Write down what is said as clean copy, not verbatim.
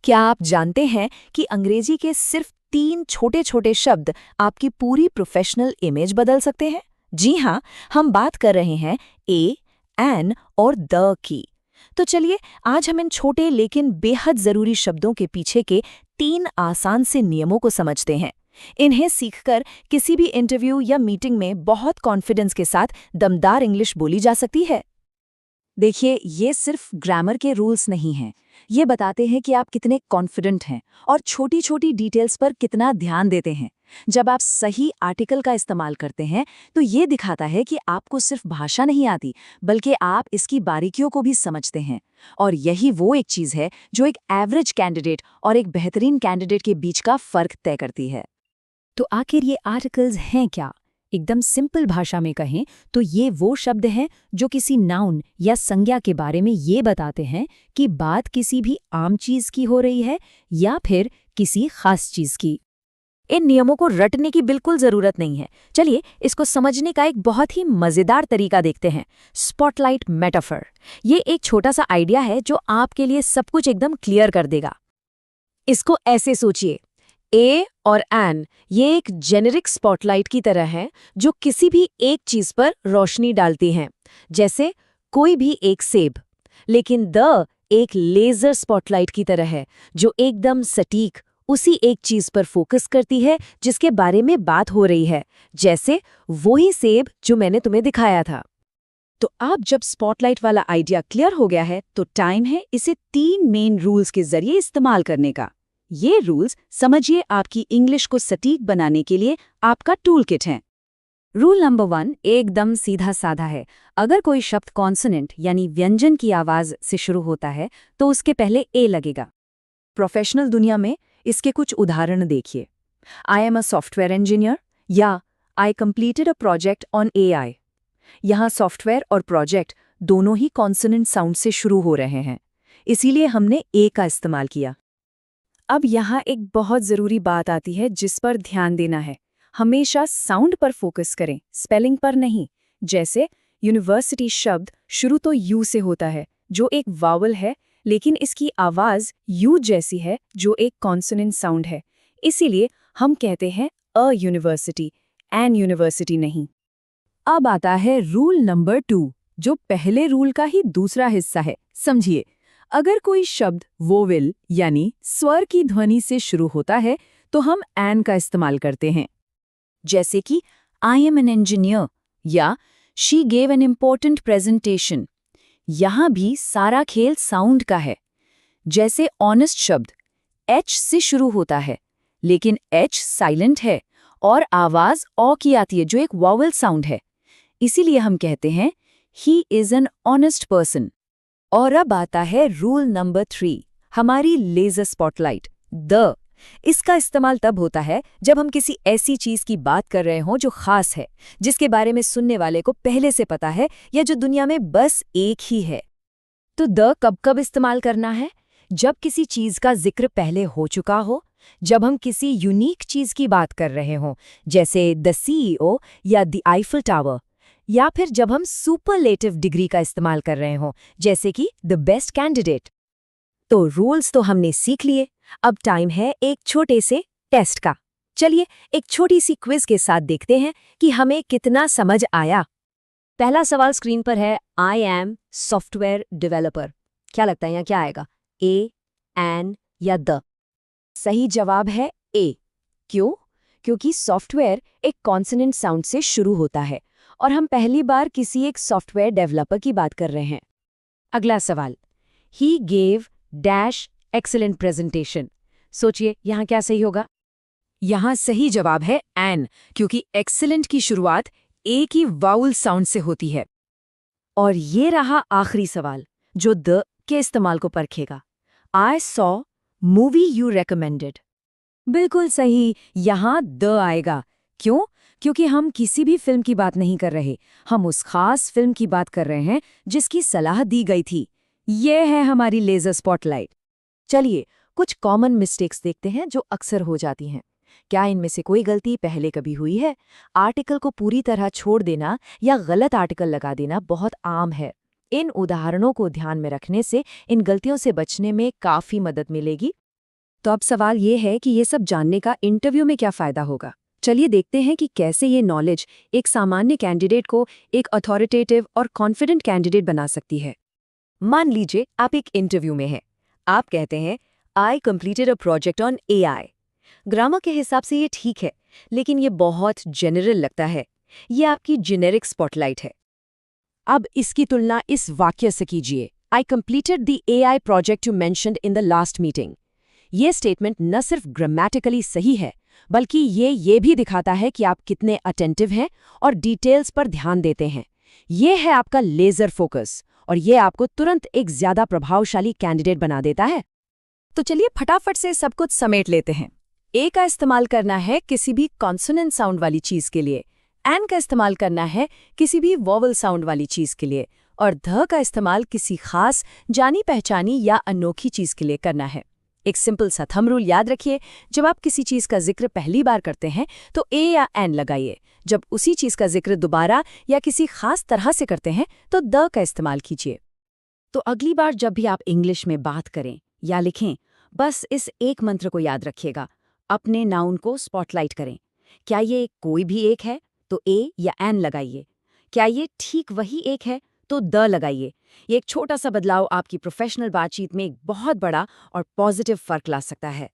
क्या आप जानते हैं कि अंग्रेजी के सिर्फ 3 छोटे-छोटे शब्द आपकी पूरी प्रोफेशनल इमेज बदल सकते हैं? जी हाँ, हम बात कर रहे हैं ए, एन और द की। तो चलिए आज हम इन छोटे लेकिन बेहद जरूरी शब्दों के पीछे के 3 आसान से नियमों को समझते हैं। इन्हें सीखकर किसी भी इंटरव्यू या मीटिंग में बहुत कॉन्फिडेंस के साथ दमदार इंग्लिश बोली जा सकती है। देखिए, ये सिर्फ ग्रामर के रूल्स नहीं हैं। ये बताते हैं कि आप कितने कॉन्फिडेंट हैं और छोटी छोटी डिटेल्स पर कितना ध्यान देते हैं। जब आप सही आर्टिकल का इस्तेमाल करते हैं तो ये दिखाता है कि आपको सिर्फ भाषा नहीं आती, बल्कि आप इसकी बारीकियों को भी समझते हैं। और यही वो एक चीज़ है जो एक एवरेज कैंडिडेट और एक बेहतरीन कैंडिडेट के बीच का फ़र्क तय करती है। तो आखिर ये आर्टिकल्स हैं क्या? एकदम सिंपल भाषा में कहें तो ये वो शब्द हैं जो किसी नाउन या संज्ञा के बारे में ये बताते हैं कि बात किसी भी आम चीज की हो रही है या फिर किसी खास चीज की। इन नियमों को रटने की बिल्कुल जरूरत नहीं है। चलिए इसको समझने का एक बहुत ही मजेदार तरीका देखते हैं, स्पॉटलाइट मेटाफर। ये एक छोटा सा आइडिया है जो आपके लिए सब कुछ एकदम क्लियर कर देगा। इसको ऐसे सोचिए, ए और एन ये एक जेनेरिक स्पॉटलाइट की तरह है जो किसी भी एक चीज पर रोशनी डालती हैं, जैसे कोई भी एक सेब। लेकिन द एक लेजर स्पॉटलाइट की तरह है जो एकदम सटीक उसी एक चीज पर फोकस करती है जिसके बारे में बात हो रही है, जैसे वही सेब जो मैंने तुम्हें दिखाया था। तो आप जब स्पॉटलाइट वाला आइडिया क्लियर हो गया है तो टाइम है इसे 3 मेन रूल्स के जरिए इस्तेमाल करने का। ये रूल्स समझिए आपकी इंग्लिश को सटीक बनाने के लिए आपका टूल किट है। रूल नंबर 1 एकदम सीधा साधा है। अगर कोई शब्द कॉन्सोनेंट यानी व्यंजन की आवाज से शुरू होता है तो उसके पहले ए लगेगा। प्रोफेशनल दुनिया में इसके कुछ उदाहरण देखिए। I am a software engineer या I completed a project on AI। यहाँ सॉफ्टवेयर और प्रोजेक्ट दोनों ही कॉन्सोनेंट साउंड से शुरू हो रहे हैं, इसीलिए हमने ए का इस्तेमाल किया। अब यहाँ एक बहुत ज़रूरी बात आती है जिस पर ध्यान देना है। हमेशा साउंड पर फोकस करें, स्पेलिंग पर नहीं। जैसे यूनिवर्सिटी शब्द शुरू तो यू से होता है जो एक वावल है, लेकिन इसकी आवाज़ यू जैसी है जो एक कॉन्सोनेंट साउंड है। इसीलिए हम कहते हैं अ यूनिवर्सिटी, एन यूनिवर्सिटी नहीं। अब आता है रूल नंबर 2 जो पहले रूल का ही दूसरा हिस्सा है। समझिए, अगर कोई शब्द वोवेल यानी स्वर की ध्वनि से शुरू होता है तो हम एन का इस्तेमाल करते हैं। जैसे कि आई एम एन इंजीनियर या she gave an important presentation. यहाँ भी सारा खेल साउंड का है। जैसे ऑनेस्ट शब्द एच से शुरू होता है, लेकिन एच साइलेंट है और आवाज ऑ की आती है जो एक वॉवेल साउंड है। इसीलिए हम कहते हैं he is an honest person. और अब आता है रूल नंबर 3, हमारी लेजर स्पॉटलाइट द। इसका इस्तेमाल तब होता है जब हम किसी ऐसी चीज की बात कर रहे हों जो खास है, जिसके बारे में सुनने वाले को पहले से पता है या जो दुनिया में बस एक ही है। तो द कब कब इस्तेमाल करना है? जब किसी चीज का जिक्र पहले हो चुका हो, जब हम किसी यूनिक चीज की बात कर रहे हों, जैसे द CEO या द आईफल टावर, या फिर जब हम सुपरलेटिव डिग्री का इस्तेमाल कर रहे हों, जैसे कि द बेस्ट कैंडिडेट। तो रूल्स तो हमने सीख लिए, अब टाइम है एक छोटे से टेस्ट का। चलिए एक छोटी सी क्विज के साथ देखते हैं कि हमें कितना समझ आया। पहला सवाल स्क्रीन पर है, आई एम सॉफ्टवेयर डेवलपर। क्या लगता है यहाँ क्या आएगा, ए, एन या द? सही जवाब है ए। क्यों? क्योंकि सॉफ्टवेयर एक कॉन्सोनेंट साउंड से शुरू होता है और हम पहली बार किसी एक सॉफ्टवेयर डेवलपर की बात कर रहे हैं। अगला सवाल, he gave dash excellent presentation. सोचिए यहाँ क्या सही होगा? यहाँ सही जवाब है एन, क्योंकि एक्सीलेंट की शुरुआत ए की वाउल साउंड से होती है। और ये रहा आखिरी सवाल जो द के इस्तेमाल को परखेगा। I saw movie you recommended. बिल्कुल सही, यहाँ द आएगा। क्यों? क्योंकि हम किसी भी फिल्म की बात नहीं कर रहे, हम उस खास फिल्म की बात कर रहे हैं जिसकी सलाह दी गई थी। ये है हमारी लेजर स्पॉटलाइट। चलिए कुछ कॉमन मिस्टेक्स देखते हैं जो अक्सर हो जाती हैं। क्या इनमें से कोई गलती पहले कभी हुई है? आर्टिकल को पूरी तरह छोड़ देना या गलत आर्टिकल लगा देना बहुत आम है। इन उदाहरणों को ध्यान में रखने से इन गलतियों से बचने में काफी मदद मिलेगी। तो अब सवाल ये है कि ये सब जानने का इंटरव्यू में क्या फ़ायदा होगा। चलिए देखते हैं कि कैसे ये नॉलेज एक सामान्य कैंडिडेट को एक अथॉरिटेटिव और कॉन्फिडेंट कैंडिडेट बना सकती है। मान लीजिए आप एक इंटरव्यू में हैं। आप कहते हैं, आई completed a project on AI. Grammar के हिसाब से ये ठीक है, लेकिन ये बहुत जेनरल लगता है। ये आपकी जेनेरिक स्पॉटलाइट है। अब इसकी तुलना इस वाक्य से कीजिए, I completed the AI project you mentioned in the last meeting. ये स्टेटमेंट न सिर्फ ग्रामेटिकली सही है, बल्कि ये भी दिखाता है कि आप कितने अटेंटिव हैं और डिटेल्स पर ध्यान देते हैं। ये है आपका लेजर फोकस, और ये आपको तुरंत एक ज्यादा प्रभावशाली कैंडिडेट बना देता है। तो चलिए फटाफट से सब कुछ समेट लेते हैं। ए का इस्तेमाल करना है किसी भी कॉन्सोनेंट साउंड वाली चीज के लिए, एन का इस्तेमाल करना है किसी भी वोवल साउंड वाली चीज के लिए, और ध का इस्तेमाल किसी खास जानी पहचानी या अनोखी चीज के लिए करना है। एक सिंपल सा थंब रूल याद रखिए, जब आप किसी चीज का जिक्र पहली बार करते हैं तो ए या एन लगाइए। जब उसी चीज का जिक्र दोबारा या किसी खास तरह से करते हैं तो द का इस्तेमाल कीजिए। तो अगली बार जब भी आप इंग्लिश में बात करें या लिखें, बस इस एक मंत्र को याद रखिएगा, अपने नाउन को स्पॉटलाइट करें। क्या ये कोई भी एक है तो ए या एन लगाइए, क्या ये ठीक वही एक है तो द लगाइए। ये एक छोटा सा बदलाव आपकी प्रोफेशनल बातचीत में एक बहुत बड़ा और पॉजिटिव फर्क ला सकता है।